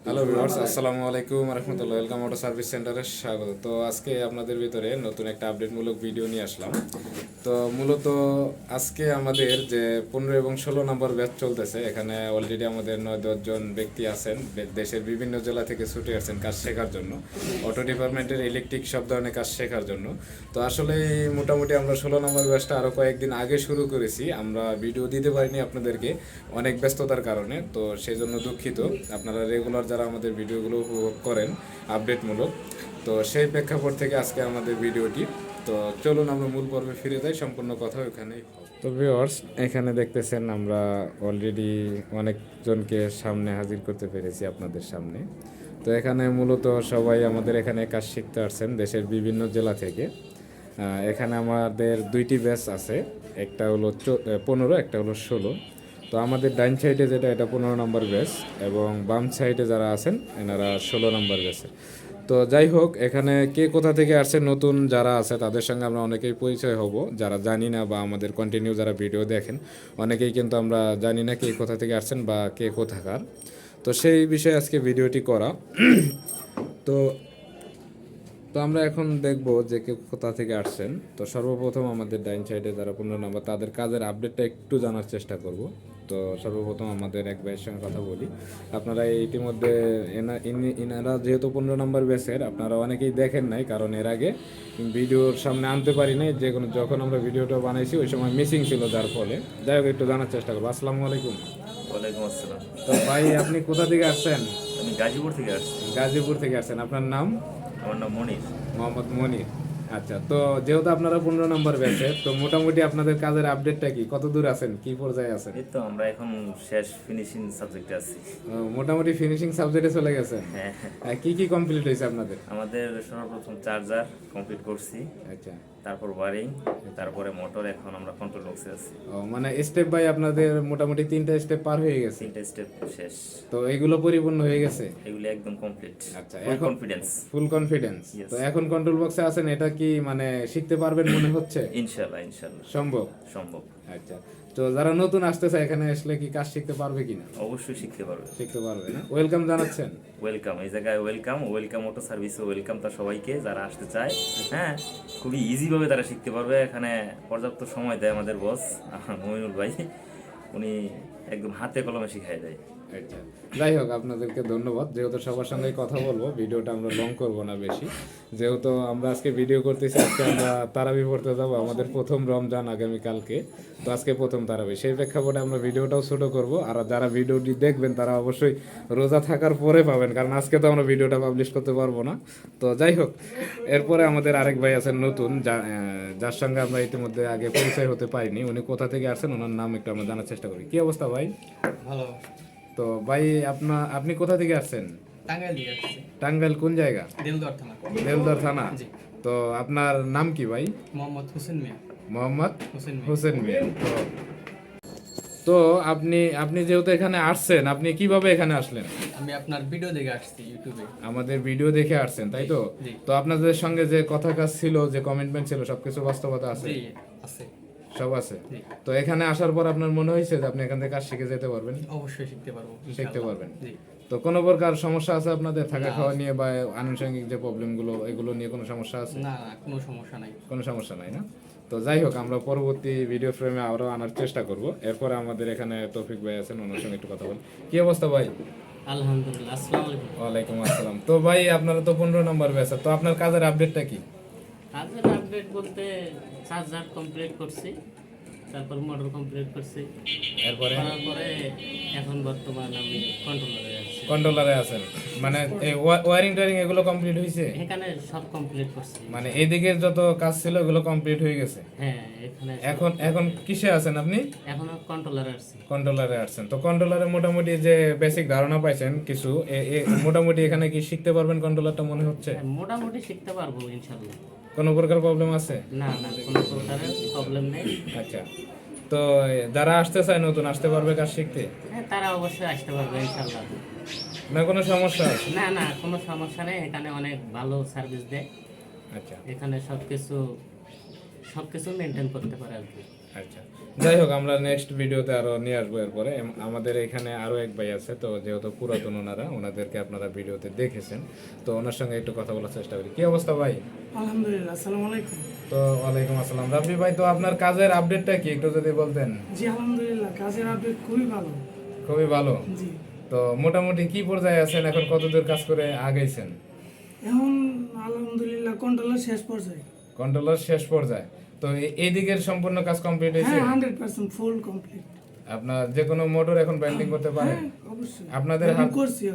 Hello viewers, আসসালামু আলাইকুম রহমতুল্লাহ। Welcome auto service সেন্টারে স্বাগত। তো আজকে আপনাদের ভিতরে নতুন একটা আপডেটমূলক ভিডিও নিয়ে আসলাম। তো মূলত আজকে আমাদের যে 15 এবং 16 নম্বর ব্যাচ চলতেছে, এখানে অলরেডি আমাদের 9-10 জন ব্যক্তি আছেন, দেশের বিভিন্ন জেলা থেকে ছুটে আসছেন কাজ শেখার জন্য, অটো ডিপার্টমেন্টের ইলেকট্রিক সব ধরনের কাজ শেখার জন্য। তো আসলে মোটামুটি আমরা 16 নম্বর ব্যাচটা আরও কয়েকদিন আগে শুরু করেছি, আমরা ভিডিও দিতে পারিনি আপনাদেরকে অনেক ব্যস্ততার কারণে। তো সেই জন্য দুঃখিত। আপনারা রেগুলার যারা আমাদের ভিডিওগুলো উপভোগ করেন আপডেটমূলক, তো সেই প্রেক্ষাপট থেকে আজকে আমাদের ভিডিওটি। তো চলুন আমরা মূল পর্বে ফিরে যাই, সম্পূর্ণ কথা ওখানেই। তো ভিউয়ার্স, এখানে দেখতেছেন আমরা অলরেডি অনেকজনকে সামনে হাজির করতে পেরেছি আপনাদের সামনে। তো এখানে মূলত সবাই আমাদের এখানে কাজ শিখতে আসছেন দেশের বিভিন্ন জেলা থেকে। এখানে আমাদের দুইটি ব্যাচ আছে, একটা হলো 15, একটা হলো 16। তো আমাদের ডাইন সাইডে যেটা, এটা 15 নম্বর ব্যাচ, এবং বাম সাইডে যারা আছেন এনারা 16 নম্বর ব্যাচে। তো যাই হোক, এখানে কে কোথা থেকে আসছে, নতুন যারা আছে তাদের সঙ্গে আমরা অনেকেই পরিচয় হব, যারা জানি না বা আমাদের কন্টিনিউ যারা ভিডিও দেখেন অনেকেই কিন্তু আমরা জানি না কে কোথা থেকে আসছেন বা কে কোথাকার। তো সেই বিষয়ে আজকে ভিডিওটি করা। তো তো আমরা এখন দেখব যে কে কোথা থেকে আসছেন। তো সর্বপ্রথম আমাদের ডাইন সাইডে যারা 15 নম্বর, তাদের কাজের আপডেটটা একটু জানার চেষ্টা করব। তো সর্বপ্রথম আমাদের এক ভাইয়ের সঙ্গে কথা বলি। আপনারা ইতিমধ্যে ইনারা যেহেতু 15 নম্বর ব্যাচের, আপনারা অনেকেই দেখেন নাই, কারণ এর আগে ভিডিওর সামনে আনতে পারি নাই, যে কোনো যখন আমরা ভিডিওটা বানাইছি ওই সময় মিসিং ছিল, যার ফলে। যাই হোক, একটু জানার চেষ্টা করবো। আসসালামু আলাইকুম। ওয়ালাইকুম আসসালাম। তো ভাই, আপনি কোথা থেকে আসছেন? আমি গাজীপুর থেকে আসছি। গাজীপুর থেকে আসছেন। আপনার নাম? আমার নাম মনির। মোহাম্মদ মনির। আচ্ছা, তো যেহেতু আপনারা 15 নম্বর ব্যাচে, তো মোটামুটি আপনাদের কাজের আপডেটটা কি, কত দূর আছেন, কি পর্যায়ে আছেন? এই তো আমরা এখন শেষ ফিনিশিং সাবজেক্টে আছি। মোটামুটি ফিনিশিং সাবজেক্টে চলে গেছেন। হ্যাঁ, কি কি কমপ্লিট হয়েছে আপনাদের? আমাদের সর্বপ্রথম চার্জার কমপ্লিট করছি, আচ্ছা। তারপর ওয়ারিং, তারপরে মোটর। এখন আমরা কন্ট্রোল বক্সে আছি। মানে স্টেপ বাই আপনাদের মোটামুটি 3টা স্টেপ পার হয়ে গেছে। 3টে স্টেপ শেষ। তো এগুলো পরিপূর্ণ হয়ে গেছে? এগুলি একদম কমপ্লিট। আচ্ছা, ফুল এখন কনফিডেন্স। Full confidence. Yes. তো এখন কন্ট্রোল বক্সে আছেন, এটা কি মানে শিখতে পারবেন মনে হচ্ছে? ইনশাআল্লাহ, ইনশাআল্লাহ সম্ভব? সম্ভব। আচ্ছা। তো যারা নতুন আসতেছে এখানে আসলে কি কাজ শিখতে পারবে কিনা? অবশ্যই শিখতে পারবে। শিখতে পারবে না? ওয়েলকাম জানাচ্ছেন? ওয়েলকাম, এই জায়গায় ওয়েলকাম। ওয়েলকাম অটো সার্ভিসে ওয়েলকাম তা সবাইকে যারা আসতে চায়। হ্যাঁ, খুবই ইজিভাবে তারা শিখতে পারবে। এখানে পর্যাপ্ত সময় দেয় আমাদের বস মইনুল ভাই, উনি একদম হাতে কলমে শিখাই দেয়। আচ্ছা, যাই হোক, আপনাদেরকে ধন্যবাদ। যেহেতু সবার সঙ্গেই কথা বলবো, ভিডিওটা আমরা লং করব না বেশি। যেহেতু আমরা আজকে ভিডিও করতেছি, আজকে আমরা তারাবি পড়তে যাবো, আমাদের প্রথম রমজান আগামীকালকে। তো আজকে প্রথম তারাবি, সেই প্রেক্ষাপটে আমরা ভিডিওটাও ছোটো করব। আর যারা ভিডিওটি দেখবেন তারা অবশ্যই রোজা থাকার পরে পাবেন, কারণ আজকে তো আমরা ভিডিওটা পাবলিশ করতে পারবো না। তো যাই হোক, এরপরে আমাদের আরেক ভাই আছেন নতুন, যার সঙ্গে আমরা ইতিমধ্যে আগে পরিচয় হতে পারিনি। উনি কোথা থেকে আসছেন, ওনার নাম একটু আমরা জানার চেষ্টা করি। কি অবস্থা ভাই? ভালো। তো ভাই, আপনি কোথা থেকে আসছেন? টাঙ্গাইল থেকে আসছি। টাঙ্গাইল কোন জায়গা? দেলদুয়ার থানা। দেলদর থানা। জি। তো আপনার নাম কি ভাই? মোহাম্মদ হোসেন মিয়া। মোহাম্মদ হোসেন মিয়া। হোসেন মিয়া। তো আপনি যেহেতু এখানে আসছেন, আপনি কিভাবে এখানে আসলেন? আমি আপনার ভিডিও দেখে আসছি ইউটিউবে। আমাদের ভিডিও দেখে আসছেন, তাই তো? জি। তো আপনাদের সঙ্গে যে কথা কাজ ছিল, যে কমিটমেন্ট ছিল, সবকিছু বাস্তবতা আছে? জি, আছে। সব আছে। জি। তো এখানে আসার পর আপনার মনে হয়েছে যে আপনি এখান থেকে কাজ শিখে যেতে পারবেন? অবশ্যই শিখতে পারবো। শিখতে পারবেন। জি। তো কোনো প্রকার সমস্যা আছে আপনাদের থাকা না। খাওয়া নিয়ে বা আনুষঙ্গিক যে প্রবলেমগুলো, এগুলো নিয়ে কোনো সমস্যা আছে? না, না, কোনো সমস্যা নাই। কোনো সমস্যা নাই না? তো যাই হোক, আমরা পরবর্তী ভিডিও ফ্রেমে আরও আনার চেষ্টা করব। এরপরে আমাদের এখানে তৌফিক ভাই আছেন, ওনার সঙ্গে একটু কথা বলি। কি অবস্থা ভাই? আলহামদুলিল্লাহ। আসসালামু আলাইকুম। ওয়ালাইকুম আসসালাম। তো ভাই, আপনারা তো 15 নম্বর ব্যাচ, তো আপনার কাজের আপডেটটা কি? কাজের আপডেট বলতে চার্জার কমপ্লিট করছি, তারপর মোটর কমপ্লিট করছি, এরপরে করার পরে এখন বর্তমান আমি কন্ট্রোলারে আছি। কন্ট্রোলারে আছেন, মানে এই ওয়ারিং টোয়ারিং এগুলো কমপ্লিট হয়েছে? এখানে সব কমপ্লিট করছি। মানে এইদিকে যত কাজ ছিল এগুলো কমপ্লিট হয়ে গেছে? হ্যাঁ, এখানে এখন এখন কিসে আছেন আপনি? এখনো কন্ট্রোলারে আছি। কন্ট্রোলারে আসছেন। তো কন্ট্রোলারে মোটামুটি যে বেসিক ধারণা পাইছেন কিছু, মোটামুটি এখানে কি শিখতে পারবেন কন্ট্রোলারটা মনে হচ্ছে? হ্যাঁ, মোটামুটি শিখতে পারবো ইনশাল্লাহ। কোনো প্রকার প্রবলেম আছে? না, না, কোনো প্রকারের প্রবলেম নেই। আচ্ছা। তো যারা আসতে চায় নতুন, আসতে পারবে কাজ শিখতে? হ্যাঁ, তারা অবশ্যই আসতে পারবে ইনশাল্লাহ। না কোনো সমস্যা আছে? না, না, কোনো সমস্যা নেই। এখানে অনেক ভালো সার্ভিস দেয়। আচ্ছা, এখানে সবকিছু মেনটেন করতে পারে আর কি। আচ্ছা। যাই হোক আমরা নেক্সট ভিডিওতে আরো নিয়ে আসবো। এরপরে আমাদের এখানে আরো এক ভাই আছে, তো যেহেতু পুরাতন ওনাদেরকে আপনারা ভিডিওতে দেখেছেন, তো ওনার সঙ্গে একটু কথা বলার চেষ্টা করি। কি অবস্থা ভাই? আলহামদুলিল্লাহ, আসসালামু আলাইকুম। তো ওয়ালাইকুম আসসালাম। রাব্বি ভাই, তো আপনার কাজের আপডেটটা কি একটু যদি বলতেন? জি আলহামদুলিল্লাহ, কাজের আপডেট খুবই ভালো। খুবই ভালো। জি, তো মোটামুটি কি পর্যায়ে আছেন এখন, কতদূর কাজ করে আগাইছেন? এখন আলহামদুলিল্লাহ কন্ট্রোলার শেষ পর্যায়ে। কন্ট্রোলার শেষ পর্যায়ে। তো এই দিকের সম্পূর্ণ কাজ কমপ্লিট হয়েছে? হ্যাঁ 100% ফুল কমপ্লিট। আপনার যে কোনো মোটর এখন ব্যান্ডিং করতে পারেন? হ্যাঁ অবশ্যই। আপনাদের আমি হাত করছি।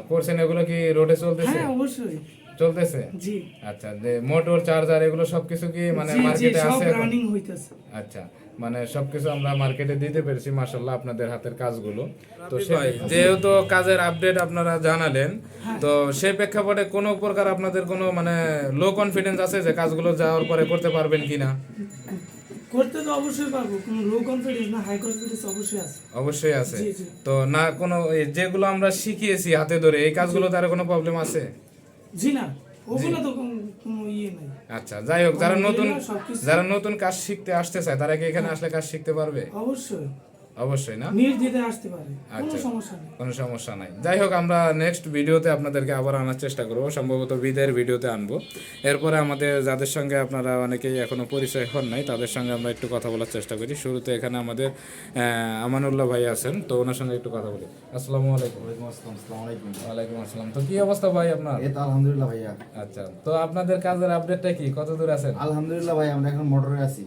করছেন, এগুলো কি রোডে চলতেছে? হ্যাঁ অবশ্যই চলতেছে। জি। আচ্ছা, যে মোটর চার্জার এগুলো সবকিছু কি মানে জি, জি, মার্কেটে সব আছে এখন? রানিং হইতাছে। আচ্ছা, মানে সবকিছু আমরা মার্কেটে দিতে পেরেছি মাশাআল্লাহ আপনাদের হাতের কাজগুলো। তো ভাই, যেহেতু কাজের আপডেট আপনারা জানালেন, তো সেই প্রেক্ষাপটে কোনো প্রকার আপনাদের কোনো মানে লো কনফিডেন্স আছে যে কাজগুলো যাওয়ার পরে করতে পারবেন কিনা? করতে তো অবশ্যই পারবো, কোনো লো কনফিডেন্স না হাই কনফিডেন্স অবশ্যই আছে। অবশ্যই আছে। জি, জি। তো না কোনো যেগুলো আমরা শিখিয়েছি হাতে ধরে, এই কাজগুলো তার কোনো প্রবলেম আছে? জি না, ওগুলো তো কোনো ইয়ে নাই। আচ্ছা, যাই হোক, আলহামদুলিল্লাহ, সবকিছু- যারা নতুন কাজ শিখতে আসতে চায় তারা কি এখানে আসলে কাজ শিখতে পারবে? অবশ্যই অবশ্যই না? নির্দ্বিধায় আসতে পারে, কোনো আচ্ছা। সমস্যা নেই। কোনো সমস্যা নাই। যাই হোক, আমরা নেক্সট ভিডিওতে আপনাদেরকে আবার আনার চেষ্টা করব, সম্ভবত বিদের ভিডিওতে আনবো। এরপরে আমাদের যাদের সঙ্গে আপনারা অনেকেই এখনো পরিচয় হন নাই, তাদের সঙ্গে আমরা একটু কথা বলার চেষ্টা করি। শুরুতে এখানে আমাদের আমানুল্লাহ ভাই আছেন, তো ওনার সঙ্গে একটু কথা বলি। আসসালামু আলাইকুম। আসসালামু আলাইকুম। ওয়ালাইকুম আসসালাম। তো কি অবস্থা ভাই আপনার? এই তো আলহামদুলিল্লাহ ভাইয়া। আচ্ছা, তো আপনাদের কাজের আপডেটটা কি, কত দূর আছেন? আলহামদুলিল্লাহ ভাই, আমরা এখন মোটরে আছি।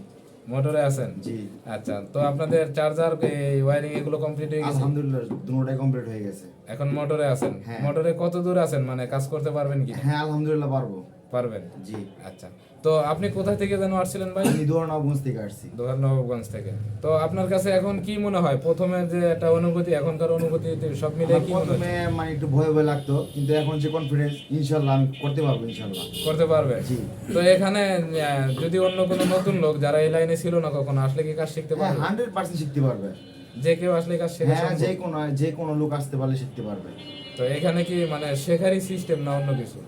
মোটরে আছেন? জি। আচ্ছা, তো আপনাদের চার্জার ওয়্যারিং এগুলো কমপ্লিট হয়ে গেছে? আলহামদুলিল্লাহ দুটোটাই কমপ্লিট হয়ে গেছে। এখন মোটরে আছেন? হ্যাঁ। মোটরে কত দূর আছেন, মানে কাজ করতে পারবেন কি? হ্যাঁ আলহামদুলিল্লাহ পারবো। পারবেন? জি। আচ্ছা, তো আপনি কোথা থেকে যেন আসছিলেন ভাই? আমি দোয়ারনগঞ্জ থেকে আসছি। নবাবগঞ্জ থেকে। তো আপনার কাছে এখন কি মনে হয়, প্রথমে যে একটা অনুভূতি, এখনকার অনুভূতি সব মিলে আমার কি মনে প্রথমে হচ্ছে? মানে একটু ভয় ভয় লাগতো, কিন্তু এখন যে কনফিডেন্স, ইনশাআল্লাহ আমি করতে পারবো ইনশাআল্লাহ। করতে পারবে? জি। তো এখানে যদি অন্য কোনো নতুন লোক যারা এই লাইনে ছিল না কখনো, আসলে কি কাজ শিখতে হ্যাঁ পারবে? 100% শিখতে পারবে। যে কেউ আসলে কাজ শেখা হ্যাঁ সম্ভব? যে কোনো লোক আসতে পারলে শিখতে পারবে। তো এখানে কি মানে শেখারই সিস্টেম না অন্য কিছু?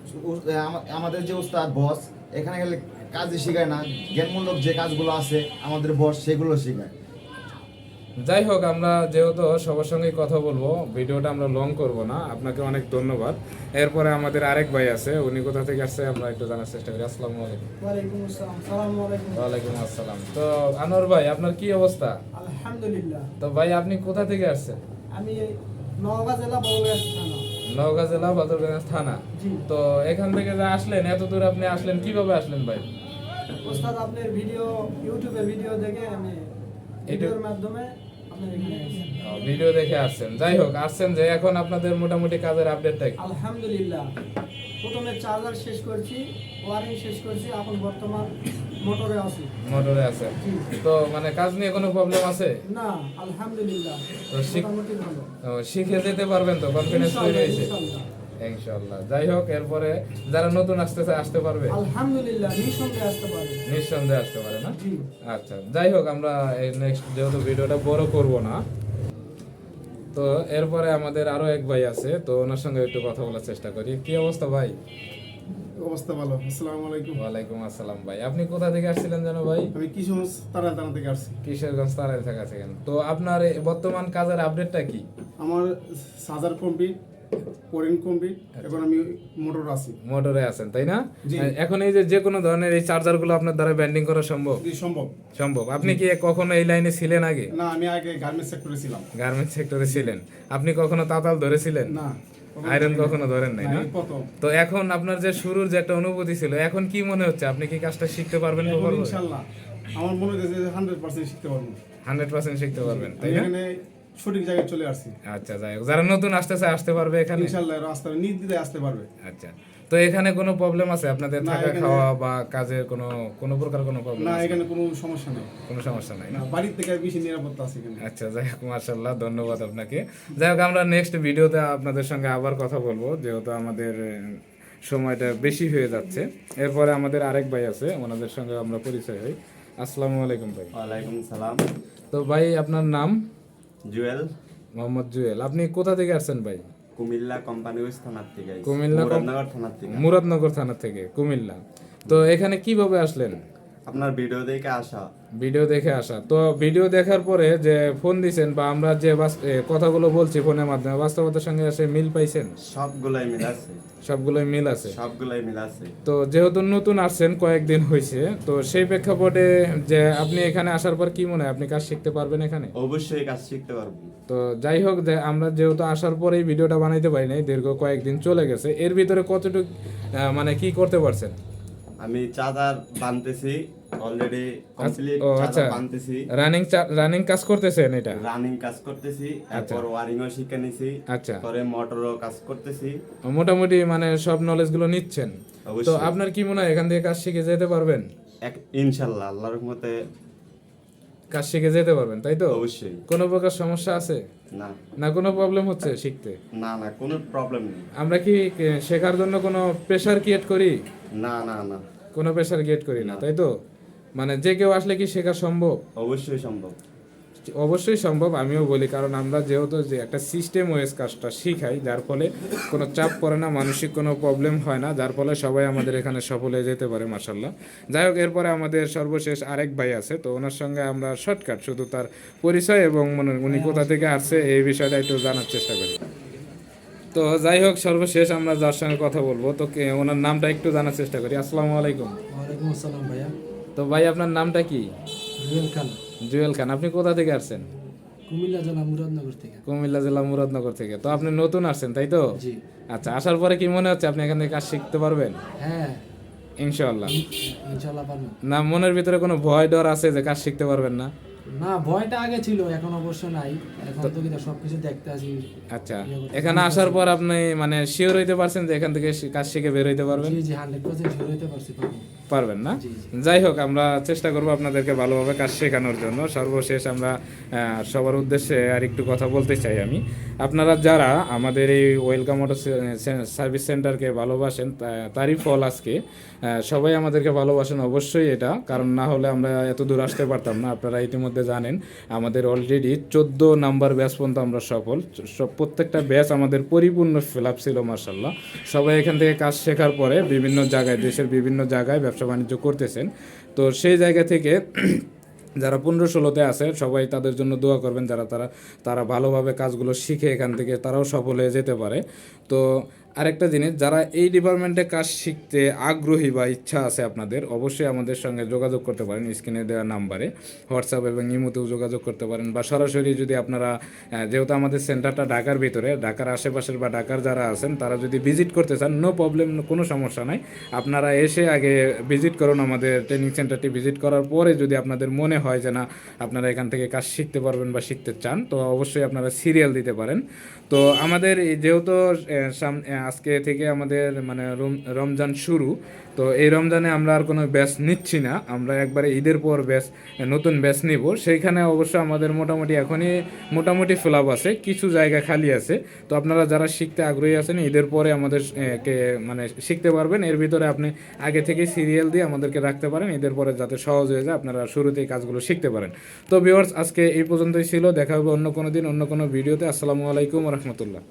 আমাদের যে উস্তাদ বস এখানে গেলে কাজই শেখায় না, জ্ঞানমূলক যে কাজগুলো আছে আমাদের বস সেগুলো শেখায়। যাই হোক, আমরা যেহেতু সবার সঙ্গে কথা বলবো, ভিডিওটা আমরা লং করব না। আপনাকে অনেক ধন্যবাদ। এরপরে আমাদের আরেক ভাই আছে, উনি কোথা থেকে আসছে আমরা একটু জানার চেষ্টা করি। আসসালামু আলাইকুম। ওয়ালাইকুম আসসালাম। আসসালামু আলাইকুম। ওয়ালাইকুম আসসালাম। তো আনোয়ার ভাই, আপনার কি অবস্থা? আলহামদুলিল্লাহ, তো ভাই, আপনি কোথা থেকে আসছেন? আমি নওগাঁ জেলা বড়গাছ থানা। নওগাঁ জেলা বদরগঞ্জ থানা। জি। তো এখান থেকে যে আসলেন, এত দূর আপনি আসলেন, কিভাবে আসলেন ভাই? ওস্তাদ আপনার ভিডিও, ইউটিউবে ভিডিও দেখে আমি ভিডিওর মাধ্যমে আপনার এখানে এসেছি। ভিডিও দেখে আসছেন। যাই হোক, আসছেন যে এখন আপনাদের মোটামুটি কাজের আপডেটটা কি? আলহামদুলিল্লাহ, প্রথমে চার্জার শেষ করছি, ওয়ারিং শেষ করছি, এখন বর্তমান মোটরে আছি। মোটরে আছে? তো মানে কাজ নিয়ে কোনো প্রবলেম আছে? না আলহামদুলিল্লাহ, তো মোটামুটি ভালো। শিখে যেতে পারবেন তো? কনফিডেন্স তৈরি ইনশাআল্লাহ, হয়েছে? ইনশাআল্লাহ। ইনশাআল্লাহ। যাই হোক, এরপরে যারা নতুন আসতেছে আসতে পারবে? আলহামদুলিল্লাহ, নিঃসন্দেহে আসতে পারবে। নিঃসন্দেহে আসতে পারে না? জি। আচ্ছা, যাই হোক, আমরা নেক্সট যেহেতু ভিডিওটা বড় করব না, তো এরপরে আমাদের আরো এক ভাই আছে, তো ওনার সঙ্গে একটু কথা বলার চেষ্টা করি। কি অবস্থা ভাই? অবস্থা ভালো। আসসালামু আলাইকুম। ওয়ালাইকুম আসসালাম ভাই। আপনি কোথা থেকে আসছিলেন জানো ভাই? আমি কিশোরগঞ্জ থানা থেকে আসছি। কিশোরগঞ্জ তারাই থেকে আছেন। তো আপনার এই বর্তমান কাজের আপডেটটা কি? আমার চার্জার কমপ্লিট, ওয়ারিং কমপ্লিট, এখন আমি মোটর আছি। মোটরে আছেন, তাই না? জি। এখন এই যে কোনো ধরনের এই চার্জার গুলো আপনার দ্বারা ব্যান্ডিং করা সম্ভব? যদি সম্ভব। সম্ভব। আপনি কি কখনো এই লাইনে ছিলেন আগে? না, আমি আগে গার্মেন্টস সেক্টরে ছিলাম। গার্মেন্টস সেক্টরে ছিলেন। আপনি কখনো তাতাল ধরেছিলেন? না, আয়রন কখনো ধরেন নাই না? এই প্রথম। তো এখন আপনার যে শুরুর যে একটা অনুভূতি ছিল, এখন কি মনে হচ্ছে, আপনি কি কাজটা শিখতে পারবেন? এখন ইনশাআল্লাহ আমার মনে হচ্ছে যে 100% শিখতে পারবো। 100% শিখতে পারবেন, তাই আমি না? এখানে সঠিক জায়গায় চলে আসছি। আচ্ছা, যাই হোক, যারা নতুন আসতেছে আসতে পারবে এখানে? ইনশাআল্লাহ রাস্তায় নির্দ্বিধায় আসতে পারবে। আচ্ছা, তো এখানে কোনো প্রবলেম আছে আপনাদের না, থাকা এখানে- খাওয়া বা কাজের কোনো প্রকার কোনো প্রবলেম না, আছে? এখানে কোনো সমস্যা নেই। কোনো সমস্যা নাই না? না, বাড়ির থেকে বেশি নিরাপত্তা আছে এখানে। আচ্ছা, যাই হোক, মাশাআল্লাহ, ধন্যবাদ আপনাকে। যাই হোক, আমরা নেক্সট ভিডিওতে আপনাদের সঙ্গে আবার কথা বলবো, যেহেতু আমাদের সময়টা বেশি হয়ে যাচ্ছে। এরপরে আমাদের আরেক ভাই আছে, ওনাদের সঙ্গে আমরা পরিচয় হই। আসসালামু আলাইকুম ভাই। ওয়ালাইকুম সালাম। তো ভাই, আপনার নাম? জুয়েল, মোহাম্মদ জুয়েল। আপনি কোথা থেকে আসছেন ভাই? কুমিল্লা কোম্পানিগঞ্জ থানার থেকে কুমিল্লা মুরাদনগর থানার থেকে। মুরাদনগর থানা থেকে কুমিল্লা। তো এখানে কিভাবে আসলেন? আপনার ভিডিও দেখে আসা। ভিডিও দেখে আসা। তো ভিডিও দেখার পরে যে ফোন দিছেন বা আমরা যে কথাগুলো বলছি ফোনের মাধ্যমে বাস্তবতার সঙ্গে এসে মিল পাইছেন? সবগুলাই মিল আছে। সবগুলোই মিল আছে। সবগুলাই মিল আছে। তো যেহেতু নতুন আসছেন, কয়েকদিন হয়েছে, তো সেই প্রেক্ষাপটে যে আপনি এখানে আসার পর কি মনে হয় আপনি কাজ শিখতে পারবেন এখানে? অবশ্যই কাজ শিখতে পারবো। তো যাই হোক, যে আমরা যেহেতু আসার পরেই ভিডিওটা বানাইতে পারি নাই, দীর্ঘ কয়েকদিন চলে গেছে, এর ভিতরে কতটুকু মানে কি করতে পারছেন? আমি চাদর বানতেছি, অলরেডি কমপ্লিট ও চাদর আচ্ছা, বানতেছি। রানিং কাজ করতেছেন এটা? রানিং কাজ করতেছি, তারপর ওয়ারিংও শিখে নিছি। আচ্ছা, পরে মোটরও কাজ করতেছি। মোটামুটি মানে সব নলেজ গুলো নিচ্ছেন। তো অবশ্যই। আপনার কি মনে হয় এখান থেকে কাজ শিখে যেতে পারবেন? ইনশাল্লাহ আল্লাহর রহমতে কাজ শিখে যেতে পারবেন, তাই তো? অবশ্যই। কোনো প্রকার সমস্যা আছে না না? কোনো প্রবলেম হচ্ছে শিখতে? না না, কোনো প্রবলেম নেই। আমরা কি শেখার জন্য কোনো প্রেশার ক্রিয়েট করি? না না না, কোনো প্রেশার ক্রিয়েট করি না, তাই তো? মানে যে কেউ আসলে কি শেখা সম্ভব? অবশ্যই সম্ভব। অবশ্যই সম্ভব, আমিও বলি, কারণ আমরা যেহেতু যে একটা সিস্টেম ওয়েজ কাজটা শিখাই, যার ফলে কোনো চাপ পড়ে না, মানসিক কোনো প্রবলেম হয় না, যার ফলে সবাই আমাদের এখানে সফল হয়ে যেতে পারে মাশাল্লাহ। যাই হোক, এরপরে আমাদের সর্বশেষ আরেক ভাই আছে, তো ওনার সঙ্গে আমরা শর্টকাট শুধু তার পরিচয় এবং উনি কোথা থেকে আসছে এই বিষয়টা একটু জানার চেষ্টা করি। তো যাই হোক, সর্বশেষ আমরা যার সঙ্গে কথা বলবো, তো ওনার নামটা একটু জানার চেষ্টা করি। আসসালামু আলাইকুম। ওয়ালাইকুম আসসালাম ভাইয়া। তো ভাই, আপনার নামটা কি? জুয়েল খান, জুয়েল খান। আপনি কোথা থেকে আসছেন? কুমিল্লা জেলা মুরাদনগর থেকে। কুমিল্লা জেলা মুরাদনগর থেকে। তো আপনি নতুন আসছেন, তাই তো? জি। আচ্ছা, আসার পরে কি মনে হচ্ছে আপনি এখান থেকে কাজ শিখতে পারবেন? হ্যাঁ, ইনশাআল্লাহ। ইনশাল্লাহ পারবো। না মনের ভিতরে কোনো ভয় ডর আছে যে কাজ শিখতে পারবেন না? না, ভয়টা আগে ছিল, এখন অবশ্য নাই। এখন তো কিন্তু সবকিছু দেখতে আছি। আচ্ছা, এখানে আসার পর আপনি মানে শিওর হইতে পারছেন যে এখান থেকে কাজ শিখে বের হইতে পারবেন? জি জি, 100% শিওর হতে পারছি পারবো। পারবেন না? জি, যাই হোক, আমরা চেষ্টা করব আপনাদেরকে ভালোভাবে কাজ শেখানোর জন্য। সর্বশেষ আমরা সবার উদ্দেশ্যে আর একটু কথা বলতে চাই আমি। আপনারা যারা আমাদের এই ওয়েলকাম অটো সার্ভিস সেন্টারকে ভালোবাসেন, তারই ফল আজকে। সবাই আমাদেরকে ভালোবাসেন অবশ্যই, এটা কারণ না হলে আমরা এত দূর আসতে পারতাম না। আপনারা ইতিমধ্যে জানেন আমাদের অলরেডি 14 নাম্বার ব্যাচ পর্যন্ত আমরা সফল। প্রত্যেকটা ব্যাচ আমাদের পরিপূর্ণ ফিল আপ ছিল মার্শাল্লাহ। সবাই এখান থেকে কাজ শেখার পরে বিভিন্ন জায়গায়, দেশের বিভিন্ন জায়গায় ব্যবসা বাণিজ্য করতেছেন। তো সেই জায়গা থেকে যারা 15-16-তে আছে, সবাই তাদের জন্য দোয়া করবেন, যারা তারা ভালোভাবে কাজগুলো শিখে এখান থেকে তারাও সফল হয়ে যেতে পারে। তো আরেকটা জিনিস, যারা এই ডিপার্টমেন্টে কাজ শিখতে আগ্রহী বা ইচ্ছা আছে আপনাদের, অবশ্যই আমাদের সঙ্গে যোগাযোগ করতে পারেন স্ক্রিনে দেওয়া নাম্বারে। হোয়াটসঅ্যাপ এবং ইমোতেও যোগাযোগ করতে পারেন, বা সরাসরি যদি আপনারা, যেহেতু আমাদের সেন্টারটা ঢাকার ভিতরে, ঢাকার আশেপাশের বা ঢাকার যারা আছেন তারা যদি ভিজিট করতে চান, নো প্রবলেম, কোনো সমস্যা নাই। আপনারা এসে আগে ভিজিট করুন, আমাদের ট্রেনিং সেন্টারটি ভিজিট করার পরে যদি আপনাদের মনে হয় যে না আপনারা এখান থেকে কাজ শিখতে পারবেন বা শিখতে চান, তো অবশ্যই আপনারা সিরিয়াল দিতে পারেন। তো আমাদের যেহেতু আজকে থেকে আমাদের মানে রমজান শুরু, তো এই রমজানে আমরা আর কোনো ব্যাচ নিচ্ছি না, আমরা একবারে ঈদের পর নতুন ব্যাচ নিব। সেইখানে অবশ্য আমাদের মোটামুটি ফিল আপ আছে, কিছু জায়গা খালি আছে। তো আপনারা যারা শিখতে আগ্রহী আছেন, ঈদের পরে আমাদের মানে শিখতে পারবেন। এর ভিতরে আপনি আগে থেকে সিরিয়াল দিয়ে আমাদেরকে রাখতে পারেন, ঈদের পরে যাতে সহজ হয়ে যায়, আপনারা শুরুতেই কাজগুলো শিখতে পারেন। তো ভিউয়ার্স, আজকে এই পর্যন্তই ছিল। দেখা হবে অন্য কোনো দিন অন্য কোনো ভিডিওতে। আসসালামু আলাইকুম রহমতুল্লাহ।